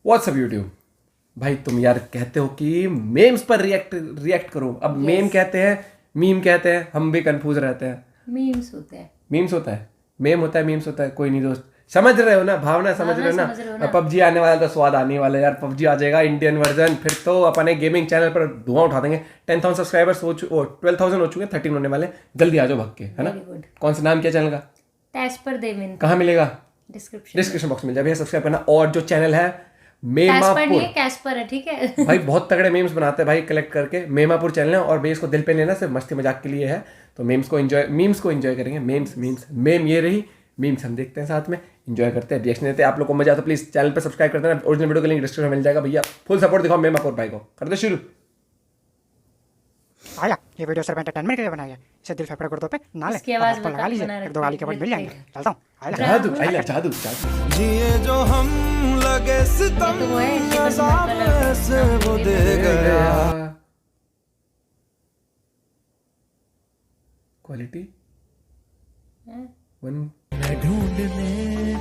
WhatsApp YouTube भाई, तुम यार कहते हो कि मेम्स पर रिएक्ट करो। अब मेम कहते हैं, मीम कहते हैं, हम भी कंफ्यूज रहते हैं। मीम्स होते हैं, मीम्स होता है, मेम होता है, मीम्स होता है। कोई नहीं दोस्त, समझ रहे हो ना भावना, समझ रहे हो ना। पबजी आने वाला तो स्वाद आने वाला है यार। पबजी आ जाएगा इंडियन वर्जन, फिर तो अपने गेमिंग चैनल पर धुआं उठा देंगे। 10,000 सब्सक्राइबर्स 12,000 हो चुके, 13 होने वाले। जल्दी आ जाओ भाग के, है ना। कौन सा नाम, क्या चैनल का? टैस्पर देवेंद्र। कहाँ मिलेगा? डिस्क्रिप्शन बॉक्स में मिल जाए भैया, सब्सक्राइब करना। और जो चैनल है मेमापुर, कैस्पर है, ठीक है भाई बहुत तगड़े मेम्स बनाते हैं भाई, कलेक्ट करके। मेमापुर चैनल है और भाई इसको दिल पे लेना, सिर्फ मस्ती मजाक के लिए है। तो मीम्स को एंजॉय करेंगे। मेम ये रही, मीम्स हम देखते हैं साथ में, एंजॉय करते हैं, रिएक्शन देते हैं। आप लोग को मजा आता है, प्लीज चैनल पे सब्सक्राइब कर देना। ओरिजिनल वीडियो का लिंक डिस्क्रिप्शन में मिल जाएगा भैया। फुल सपोर्ट दिखाओ मेमापुर भाई को। कर दे शुरू। आया, ये वीडियो सिर्फ एंटरटेनमेंट के लिए बनाया है। इसे दिल फेफड़े गुर्दों पे ना ले, आपको लगा लीजिए, एक दो गाली के बाद मिल जाएंगे। चलता हूँ। जादू जिए जो हम लगे सितम सामने से वो दे गया। क्वालिटी 1 ढूंढने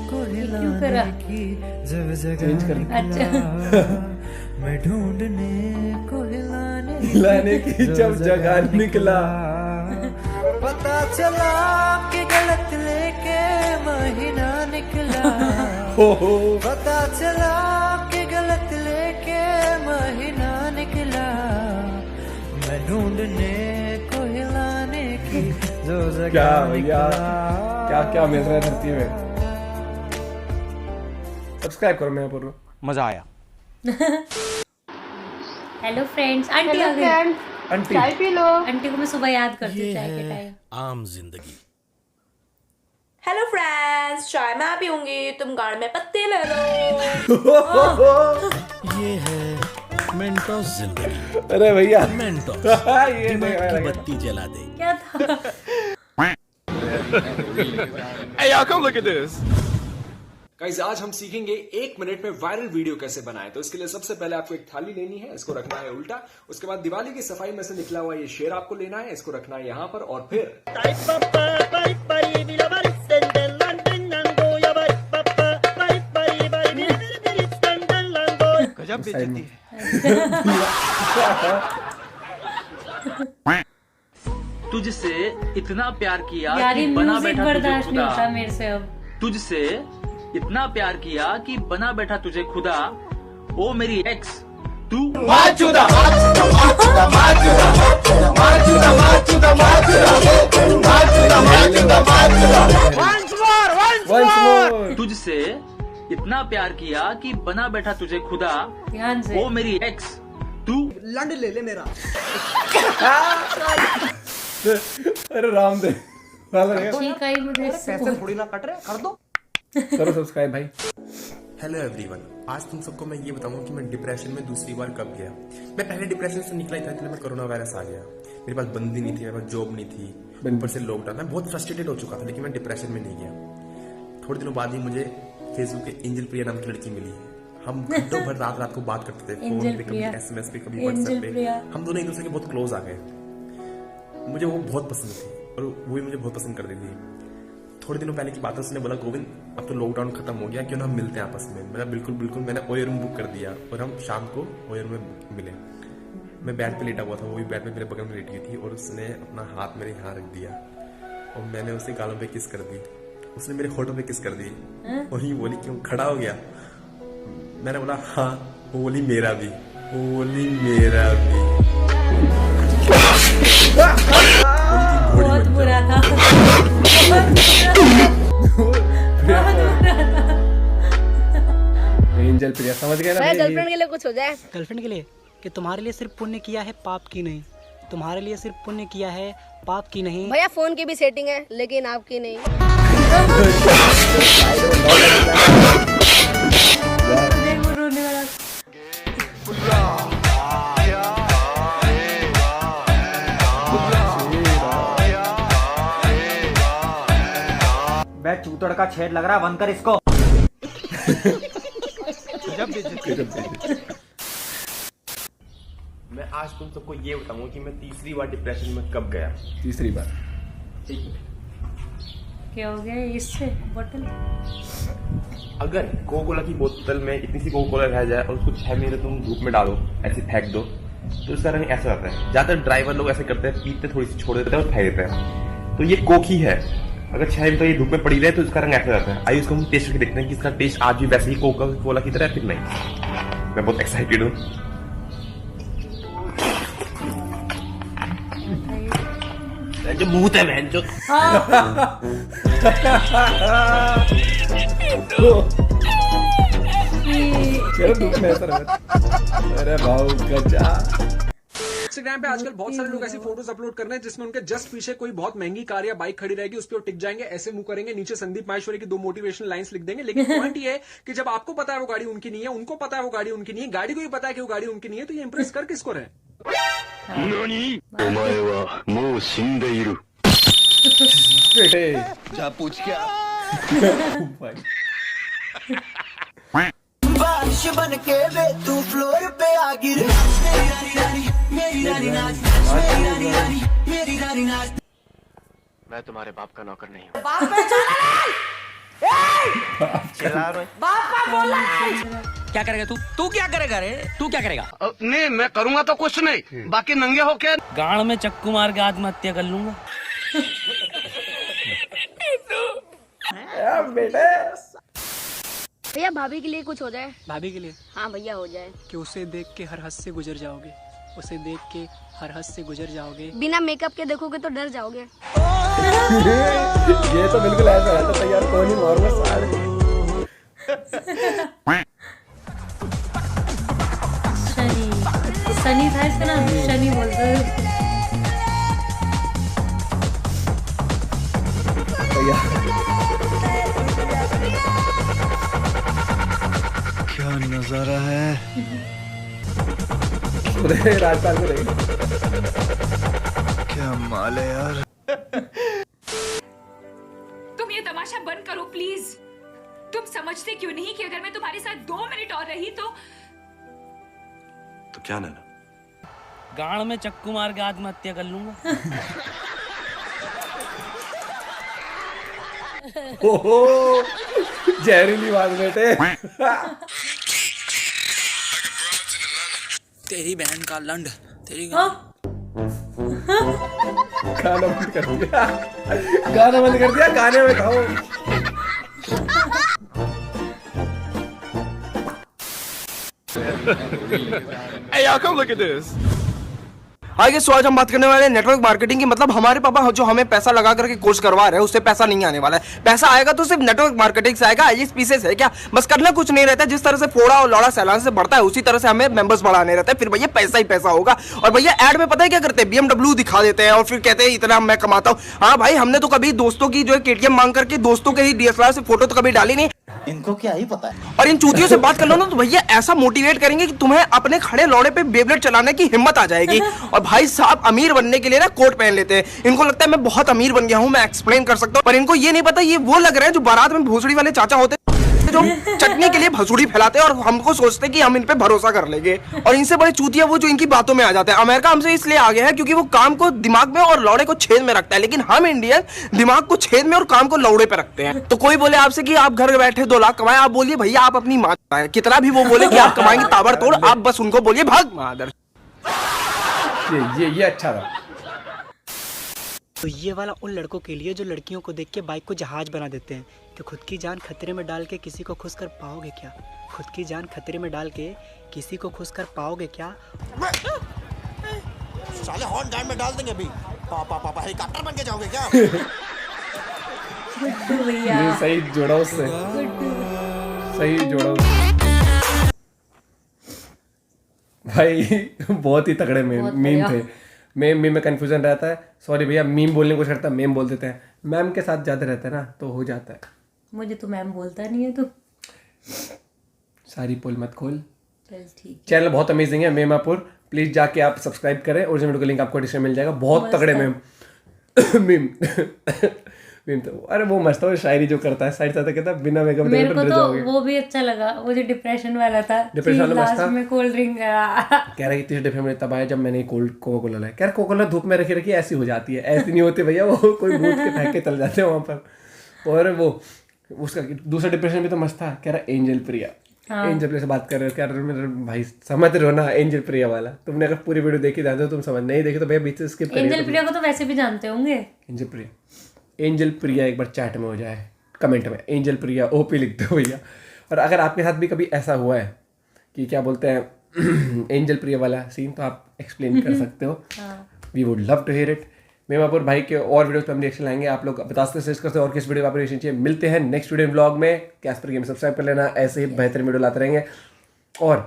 को हिलाने की जब चेंज कर जगह अच्छा मैं ढूंढने को हिलाने की जब जगह निकला। पता चला कि गलत लेके महीना निकला। पता चला कि गलत लेके महीना निकला। मैं ढूंढने को हिलाने की जो क्या जगह भैया, निकला। क्या मिल रहा है धरती में। सब्सक्राइब करो मेमापुर। मजा आया। हेलो फ्रेंड्स, आंटी आ गई। आंटी चाय पी लो। आंटी को मैं सुबह याद करती हूँ चाय के टाइम। आम जिंदगी। हेलो फ्रेंड्स, चाय मैं पीऊंगी, तुम गाड़ में पत्ते ले लो। ये है मेंटोस जिंदगी। अरे भैया मेंटोस ये दिमाग की बत्ती जला दे। क्या था? Hey y'all, come look at this. Guys, आज हम सीखेंगे 1 मिनट में वायरल वीडियो कैसे बनाएं। तो इसके लिए सबसे पहले आपको एक थाली लेनी है, इसको रखना है उल्टा। उसके बाद दिवाली की सफाई में से निकला हुआ ये शेर आपको लेना है, इसको रखना है यहाँ पर। और फिर गजब बेइज्जती है। तुझसे इतना प्यार किया यार ये कि बना म्यूजिक बैठा तुझे बर्दाश्त नहीं होता खुदा। मेरे से अब। तुझसे इतना प्यार किया कि बना बैठा तुझे खुदा। ओ मेरी एक्स तू once more। तुझसे इतना प्यार किया कि बना बैठा तुझे खुदा। ध्यान से। ओ मेरी एक्स तू अरे रामदेव ठीक है, मुझे पैसे थोड़ी ना कट रहे, कर दो। करो सब्सक्राइब भाई। हेलो एवरीवन, आज तुम सबको मैं ये बताऊंगा कि मैं डिप्रेशन में दूसरी बार कब गया। मैं पहले डिप्रेशन से निकला ही था, इसलिए मैं कोरोना वायरस आ गया। मेरे पास बंदी नहीं थी, मेरे पास जॉब नहीं थी, ऊपर से लॉकडाउन। मैं बहुत फ्रस्ट्रेटेड हो चुका था, लेकिन मैं डिप्रेशन में नहीं गया। थोड़े दिनों बाद ही मुझे फेसबुक पे एंजल प्रिया नाम की लड़की मिली है। हम घंटों भर रात को बात करते थे, फोन पे, कभी SMS पे, कभी व्हाट्सएप पे। हम दोनों एक दूसरे के बहुत क्लोज आ गए। मुझे वो बहुत पसंद थी और वो भी मुझे बहुत पसंद करती थी। थोड़े दिनों पहले की बात है, उसने बोला गोविंद अब तो लॉकडाउन खत्म हो गया, क्यों ना हम मिलते हैं आपस में। मैंने बिल्कुल मैंने ओयो रूम बुक कर दिया और हम शाम को ओयो रूम में मिले। मैं बेड पे लेटा हुआ था, वो भी बेड पे मेरे बगल में लेटी हुई थी और उसने अपना हाथ मेरे यहाँ रख दिया और मैंने उसे गालों पे किस कर दी। उसने मेरे होठों पे किस कर दी और ये बोली क्यों खड़ा हो गया। मैंने बोला हाँ। वो बोली मेरा भी, वो बोली मेरा भी। बहुत बुरा था। एंजल प्रिया समझ गए ना। गर्लफ्रेंड के लिए कुछ हो जाए। गर्लफ्रेंड के लिए कि तुम्हारे लिए सिर्फ पुण्य किया है, पाप की नहीं। तुम्हारे लिए सिर्फ पुण्य किया है, पाप की नहीं। भैया फोन की भी सेटिंग है, लेकिन आपकी नहीं। देखो रोने वाला। बे चूतड़ का छेद लग रहा, बंद कर इसको। मैं आज तुम सबको ये बताऊंगा कि मैं तीसरी बार डिप्रेशन में कब गया। तीसरी बार क्या हो गया इससे? बोतल अगर कोका कोला की बोतल में इतनी सी कोका कोला रह जाए और उसको 6 महीने तुम धूप में डालो, ऐसे फेंक दो, तो उसका रंग ऐसा रहता है। ज्यादातर ड्राइवर लोग ऐसे करते हैं, पीते थोड़ी सी छोड़ देते हैं और फेंक देते हैं। तो ये कोक ही है, अगर 6 महीने तो ये धूप में पड़ी रहे तो इसका रंग ऐसा रहता है। आइए उसको हम टेस्ट करके देखते हैं कि इसका टेस्ट आज भी वैसे ही कोका कोला की तरह है फिर नहीं। मैं बहुत एक्साइटेड हूँ। जो भूत है बहन जो धूप में ऐसा रहता है। अरे भाऊ गजा। इंस्टाग्राम पे आजकल बहुत सारे लोग ऐसी फोटोज अपलोड कर रहे हैं जिसमें उनके जस्ट पीछे कोई बहुत महंगी कार या बाइक खड़ी रहेगी, उस पर टिक जाएंगे, ऐसे मुंह करेंगे, नीचे संदीप माहेश्वरी की 2 मोटिवेशनल लाइंस लिख देंगे। लेकिन पॉइंट ये है कि जब आपको पता है वो गाड़ी उनकी नहीं है, उनको पता है वो गाड़ी उनकी नहीं है, गाड़ी को भी पता है कि वो गाड़ी उनकी नहीं है, तो ये इंप्रेस कर किसको रहे? बेटे जा पूछ क्या बारिश बन के वे तू फ्लोर पे आ गिर मैं तुम्हारे बाप का नौकर नहीं हूँ। क्या करेगा तू? तू क्या करेगा रे? तू क्या करेगा? नहीं मैं करूंगा तो कुछ नहीं, बाकी नंगे होके गाड़ में चक्कू मार के आत्महत्या कर लूंगा। बेटे भैया भाभी के लिए कुछ हो जाए। भाभी के लिए? हाँ भैया हो जाए। कि उसे देख के हर हद से गुजर जाओगे, उसे देख के हर हद से गुजर जाओगे। बिना मेकअप के देखोगे तो डर जाओगे। ये तो बिल्कुल ऐसा रहता है यार, कौन ही नॉर्मल सारे। शनि था इसका नाम, शनि बोलते हैं। क्या नजारा है। राजस्थान को देख, क्या माल है यार। तुम ये तमाशा बंद करो प्लीज। तुम समझते क्यों नहीं कि अगर मैं तुम्हारे साथ 2 मिनट और रही तो क्या ना गाड़ में चक्कू मार के आत्महत्या कर लूंगा। ओहो जहरीली बात बेटे। तेरी बहन का लंड, तेरी गाना बंद कर दिया, गाना बंद कर दिया, गाने में खाओ। Hey y'all, come look at this. आगे सो आज हम बात करने वाले हैं नेटवर्क मार्केटिंग की। मतलब हमारे पापा जो हमें पैसा लगा करके कोर्स करवा रहे हैं उससे पैसा नहीं आने वाला है। पैसा आएगा तो सिर्फ नेटवर्क मार्केटिंग से आएगा। ISP से है क्या, बस करना कुछ नहीं रहता है। जिस तरह से फोड़ा और लौड़ा सैलान से बढ़ता है उसी तरह से हमें मेंबर्स बढ़ाने रहते हैं। फिर भैया पैसा ही पैसा होगा। और भैया ऐड में पता है क्या करते हैं, BMW दिखा देते हैं और फिर कहते हैं इतना मैं कमाता हूँ। हाँ भाई, हमने तो कभी दोस्तों की जो है KTM मांग करके दोस्तों के ही DSLR से फोटो तो कभी डाली नहीं। इनको क्या ही पता है। और इन चूतियों से बात कर लो ना तो भैया ऐसा मोटिवेट करेंगे कि तुम्हें अपने खड़े लौड़े पे बेब्लेड चलाने की हिम्मत आ जाएगी। और भाई साहब अमीर बनने के लिए ना कोट पहन लेते हैं। इनको लगता है मैं बहुत अमीर बन गया हूँ, मैं एक्सप्लेन कर सकता हूँ। पर इनको ये नहीं पता ये वो लग रहे हैं जो बारात में भोसड़ी वाले चाचा होते हैं जो चटनी के लिए भसुड़ी फैलाते हैं और हमको सोचते हैं कि हम इन पे भरोसा कर लेंगे। और इनसे बड़े चूतिया वो जो इनकी बातों में आ जाते हैं। अमेरिका हमसे इसलिए आगे है क्योंकि वो काम को दिमाग में और लौड़े को छेद में रखता है, लेकिन हम इंडियन दिमाग को छेद में और काम को लौड़े पे रखते हैं। तो कोई बोले आपसे कि आप घर बैठे 2 लाख कमाए, आप बोलिए भैया आप अपनी माँ है। कितना भी वो बोले कि आप कमाएंगे ताबड़तोड़, आप बस उनको बोलिए भाग मादर। ये अच्छा था। तो ये वाला उन लड़कों के लिए जो लड़कियों को देख के बाइक को जहाज बना देते हैं कि खुद की जान खतरे में डाल के किसी को खुश कर पाओगे क्या? खुद की जान खतरे में डाल के किसी को खुश कर पाओगे क्या? साले हॉर्न गार्ड में डाल देंगे अभी। पापा हेलीकॉप्टर बन के जाओगे क्या? ये सही जोड़ा उससे, सही जोड़ा उससे। भाई बहुत ही तगड़े मीम थे। मीम में कंफ्यूजन रहता है। सॉरी भैया, मीम बोलने को करता है मेम बोल देते हैं। मैम के साथ ज्यादा रहता है ना तो हो जाता है। मुझे तो मैम बोलता नहीं है। तो सारी पोल मत खोल। चल ठीक। चैनल बहुत अमेजिंग है मेमापुर, प्लीज जाके आप सब्सक्राइब करें। ओरिजिनल वीडियो का लिंक आपको डिस्क्रिप्शन में मिल जाएगा। बहुत तगड़े मीम मीम तो अरे वो मस्त है। शायरी जो करता है साइड से कहता है बिना मेकअप मेरे को तो वो भी अच्छा लगा, वो जो डिप्रेशन वाला था। डिप्रेशन वाला मस्त था। में कोल्ड ड्रिंक कह रहा है इतनी डिप्रेशन तब आया जब मैंने कोका कोला लाया। कह रहा कोका कोला धूप में रखी रखी ऐसी हो जाती है। ऐसी नहीं होती भैया, वो कोई भूत के फेंक के चल जाते हैं वहाँ पर। और वो उसका दूसरा डिप्रेशन भी तो मस्त था, कह रहा एंजल प्रिया। एंजल प्रिया से बात कर रहे हो, कह रहे हो मेरे भाई समझ रहे हो ना एंजल प्रिया वाला। तुमने अगर पूरी वीडियो देखी जानते हो, तुम समझ नहीं देखी तो भैया बीच से स्किप करिए। एंजल प्रिया को तो वैसे भी जानते होंगे। एंजल प्रिया एक बार चैट में हो जाए, कमेंट में एंजल प्रिया ओपी लिख दो भैया। और अगर आपके साथ भी कभी ऐसा हुआ है कि क्या बोलते हैं एंजल प्रिया वाला सीन, तो आप एक्सप्लेन कर सकते हो। We would love to hear it. मेमापुर भाई के और वीडियोस पे हम रिएक्शन लाएंगे, आप लोग बताते सजेस्ट करते और किस वीडियो में आप रिएक्शन चाहिए। मिलते हैं नेक्स्ट वीडियो व्लॉग में। कैस्पर गेम सब्सक्राइब कर लेना, ऐसे ही बेहतरीन वीडियो लाते रहेंगे। और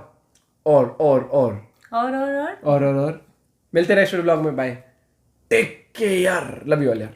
मिलते हैं नेक्स्ट वीडियो व्लॉग में। Bye, take care, love you all यार।